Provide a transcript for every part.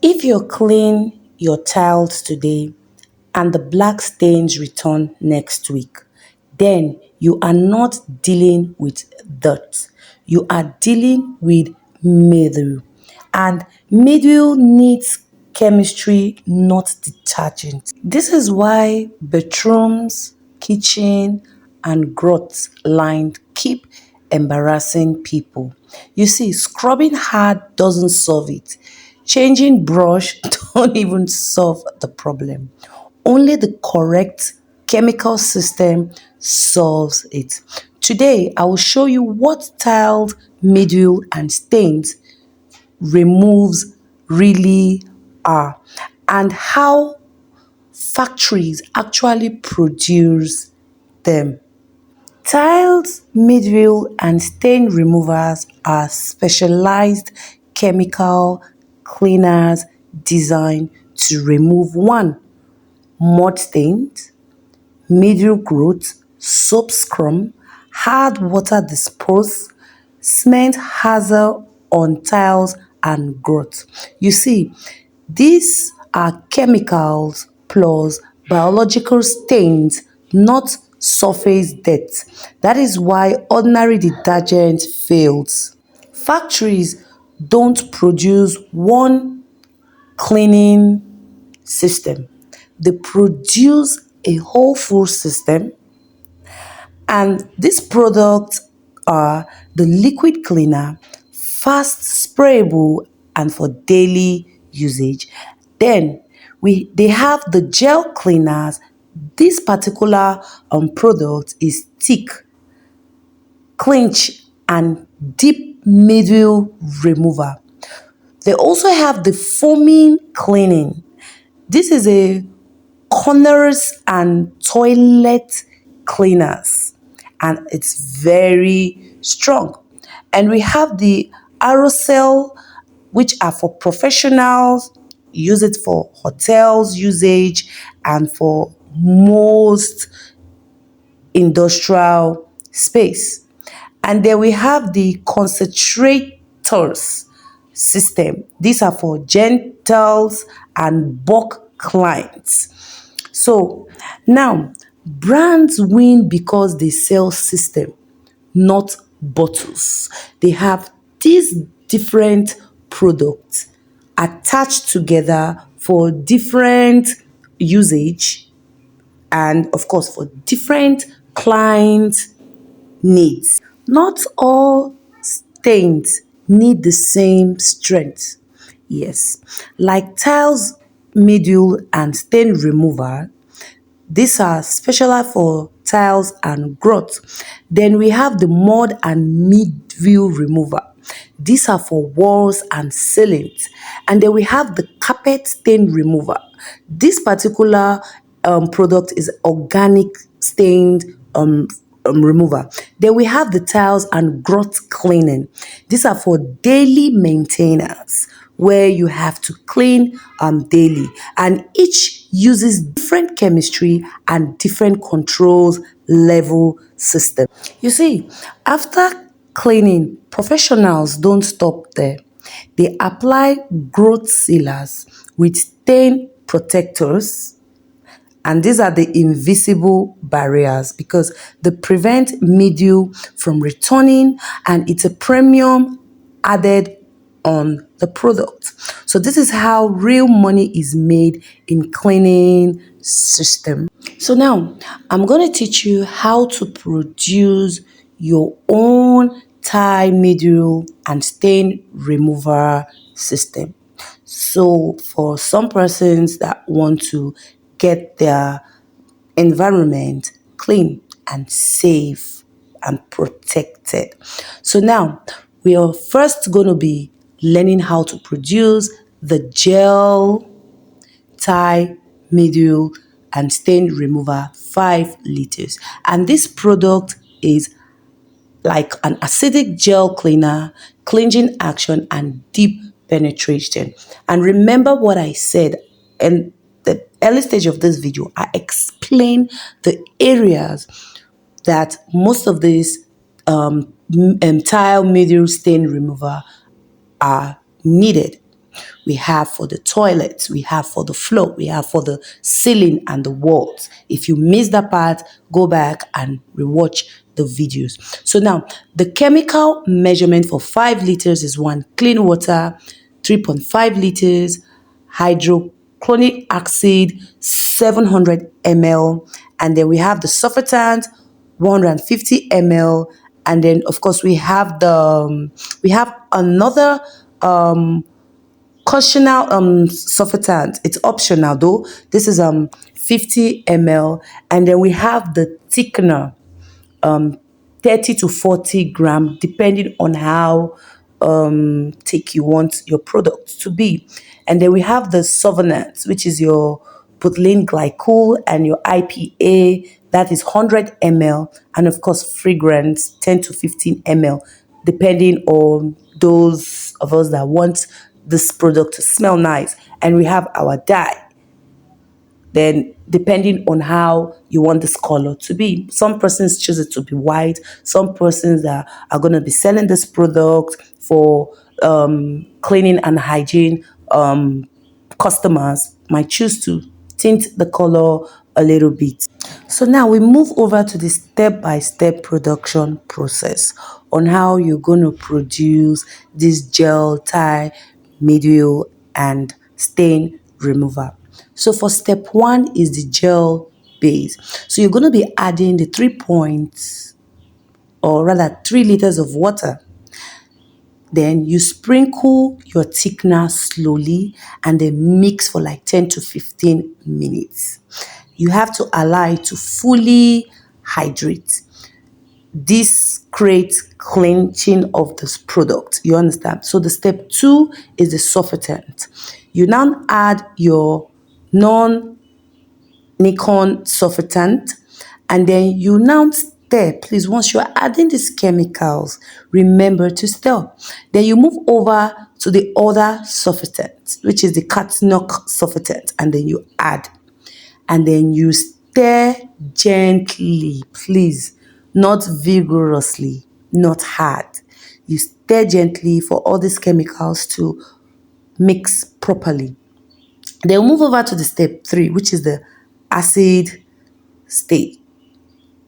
If you clean your tiles today and the black stains return next week, then you are not dealing with dirt. You are dealing with mildew. And mildew needs chemistry, not detergent. This is why bedrooms, kitchen, and grots lined keep embarrassing people. You see, scrubbing hard doesn't solve it. Changing brush don't even solve the problem. Only the correct chemical system solves it. Today, I will show you what tiled, mildew, and stains removes really are and how factories actually produce them. Tiles, midreel, and stain removers are specialized chemical cleaners designed to remove one, mud stains, mildew growth, soap scrum, hard water dispose, cement hazard on tiles and growth. You see, these are chemicals plus biological stains, not surface dirt. That is why ordinary detergent fails. Factories don't produce one cleaning system. They produce a whole full system, and these products are the liquid cleaner, fast sprayable and for daily usage. Then they have the gel cleaners. This particular product is thick, clinch and deep middle remover. They also have the foaming cleaning. This is a corners and toilet cleaners, and it's very strong. And we have the aerosol, which are for professionals, use it for hotels usage and for most industrial space. And then we have the concentrators system. These are for gentles and bulk clients. So now brands win because they sell system, not bottles. They have these different products attached together for different usage and of course for different client needs. Not all stains need the same strength. Yes, like tiles, module, and stain remover, these are special for tiles and grout. Then we have the mud and mid-view remover. These are for walls and ceilings. And then we have the carpet stain remover. This particular product is organic stained remover. Then we have the tiles and grout cleaning. These are for daily maintenance where you have to clean daily, and each uses different chemistry and different controls level system. You see, after cleaning, professionals don't stop there. They apply growth sealers with stain protectors, and these are the invisible barriers because they prevent mildew from returning, and it's a premium added on the product. So this is how real money is made in cleaning system. So now I'm going to teach you how to produce your own tie middle and stain remover system. So for some persons that want to get their environment clean and safe and protected. So now we are first going to be learning how to produce the gel tie middle and stain remover 5 liters, and this product is like an acidic gel cleaner, cleansing action, and deep penetration. And remember what I said in the early stage of this video, I explained the areas that most of these tile middle stain remover are needed. we have for the toilets, we have for the floor, we have for the ceiling and the walls. If you missed that part, go back and rewatch the videos. So now, the chemical measurement for 5 liters is 1 clean water, 3.5 liters, hydrochloric acid 700 ml, and then we have the surfactant 150 ml, and then of course we have we have another cautional surfactant. It's optional though. This is 50 ml, and then we have the thickener, 30 to 40 gram, depending on how thick you want your product to be. And then we have the souvenance, which is your propylene glycol and your IPA, that is 100 ml, and of course fragrance 10 to 15 ml, depending on those of us that want this product to smell nice. And we have our dye, then depending on how you want this color to be. Some persons choose it to be white. Some persons are going to be selling this product for cleaning and hygiene. Customers might choose to tint the color a little bit. So now we move over to the step-by-step production process on how you're going to produce this gel, tie, mildew, and stain remover. So for step 1 is the gel base. So you're going to be adding the 3 points, or rather 3 liters of water. Then you sprinkle your thickener slowly and then mix for like 10 to 15 minutes. You have to allow it to fully hydrate. This creates clenching of this product. You understand? So the step 2 is the surfactant. You now add your non Nikon surfactant, and then you now stir. Please, once you're adding these chemicals, remember to stir. Then you move over to the other surfactant, which is the catnok surfactant, and then you add, and then you stir gently, please, not vigorously, not hard. You stir gently for all these chemicals to mix properly. Then we'll move over to the step 3, which is the acid state.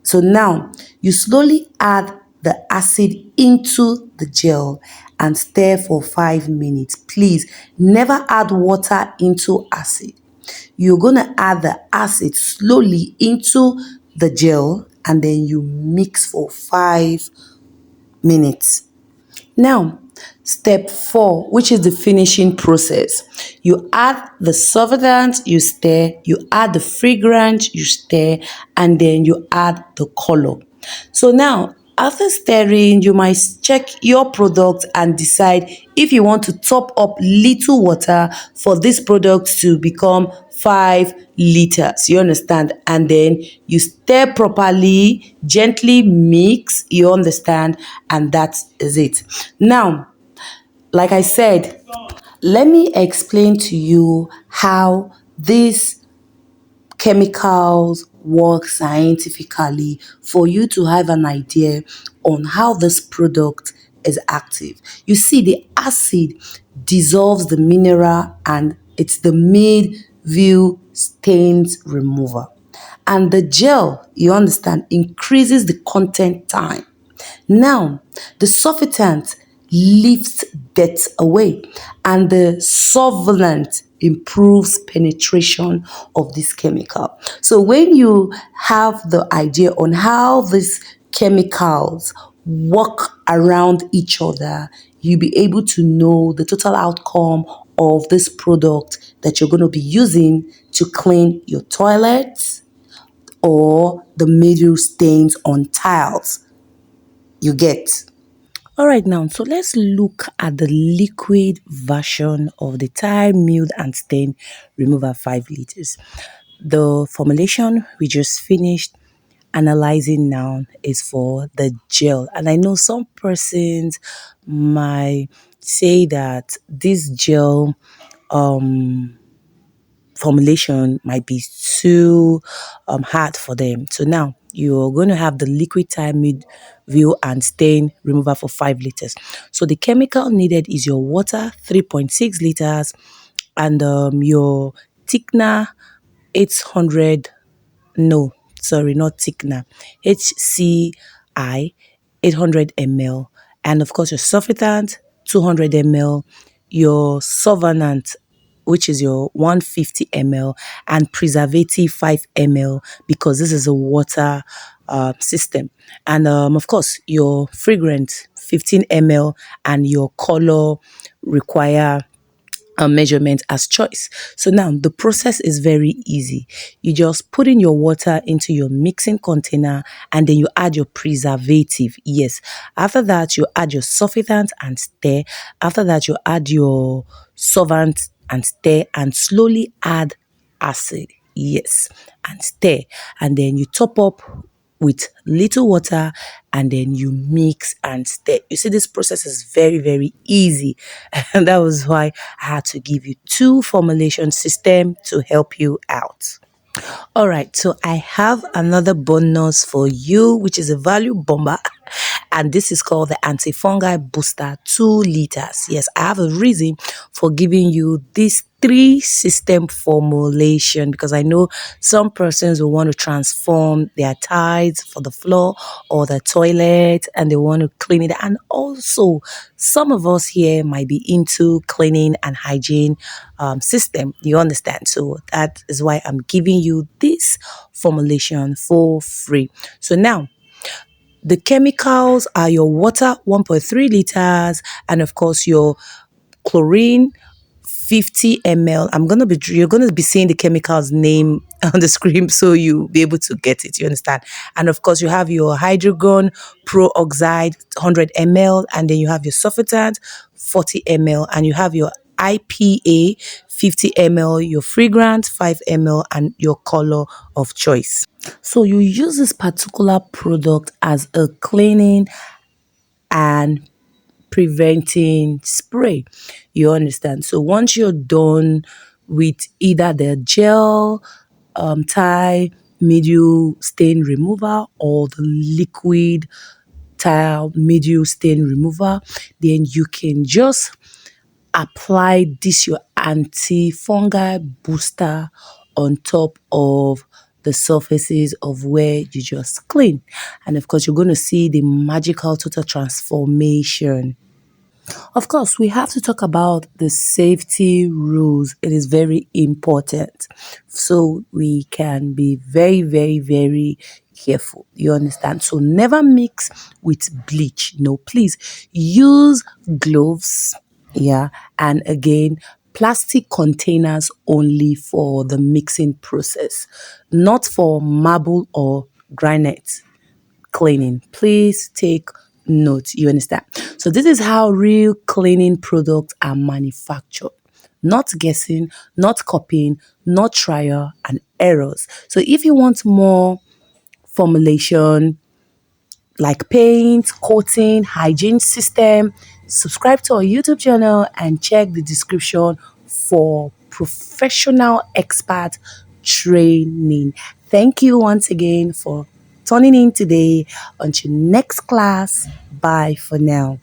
So now you slowly add the acid into the gel and stir for 5 minutes. Please never add water into acid. You're going to add the acid slowly into the gel and then you mix for 5 minutes. Now, step 4, which is the finishing process. You add the surfactant, you stir, you add the fragrance, you stir, and then you add the color. So now, after stirring, you might check your product and decide if you want to top up little water for this product to become 5 liters. You understand? And then you stir properly, gently mix, you understand? And that is it. Now, like I said, let me explain to you how this chemicals work scientifically for you to have an idea on how this product is active. You see, the acid dissolves the mineral and it's the Mildew Stain Remover. And the gel, you understand, increases the content time. Now, the surfactant lifts dirt away, and the solvent improves penetration of this chemical. So when you have the idea on how these chemicals work around each other, you'll be able to know the total outcome of this product that you're going to be using to clean your toilets or the mildew stains on tiles. You get. All right, now, so let's look at the liquid version of the tile milled and stain remover 5 liters. The formulation we just finished analyzing now is for the gel. And I know some persons might say that this gel formulation might be too hard for them. So now you're going to have the liquid tile mildew and stain remover for 5 liters. So the chemical needed is your water, 3.6 liters, and your thickener, 800, no, sorry, not thickener, HCI, 800 ml, and of course your surfactant, 200 ml, your solvent, which is your 150 ml, and preservative 5 ml, because this is a water system. And of course your fragrant, 15 ml, and your color require a measurement as choice. So now the process is very easy. You just put in your water into your mixing container, and then you add your preservative. Yes. After that, you add your surfactant and stir. After that, you add your solvent and stir, and slowly add acid. Yes. And stir. And then you top up with little water, and then you mix and stir. You see, this process is very, very easy. And that was why I had to give you two formulation system to help you out. All right, so I have another bonus for you, which is a value bomber. And this is called the antifungal booster, 2 liters. Yes, I have a reason for giving you this 3 system formulation, because I know some persons will want to transform their tiles for the floor or the toilet, and they want to clean it. And also, some of us here might be into cleaning and hygiene system. You understand? So that is why I'm giving you this formulation for free. So now, the chemicals are your water, 1.3 liters, and of course your chlorine, 50 ml. You're gonna be seeing the chemicals name on the screen, so you'll be able to get it. You understand? And of course, you have your hydrogen peroxide, 100 ml, and then you have your surfactant, 40 ml, and you have your IPA, 50 ml, your fragrant, 5 ml, and your color of choice. So you use this particular product as a cleaning and preventing spray. You understand? So once you're done with either the gel, tie, mildew stain remover, or the liquid tile mildew stain remover, then you can just apply this your antifungal booster on top of the surfaces of where you just clean. And of course, you're going to see the magical total transformation. Of course, we have to talk about the safety rules. It is very important. So we can be very, very, very careful. You understand? So never mix with bleach. No, please use gloves. Yeah. And again, plastic containers only for the mixing process, not for marble or granite cleaning. Please take note. You understand? So this is how real cleaning products are manufactured. Not guessing, not copying, not trial and errors. So if you want more formulation like paint, coating, hygiene system, subscribe to our YouTube channel and check the description for professional expert training. Thank you once again for tuning in today. Until next class, bye for now.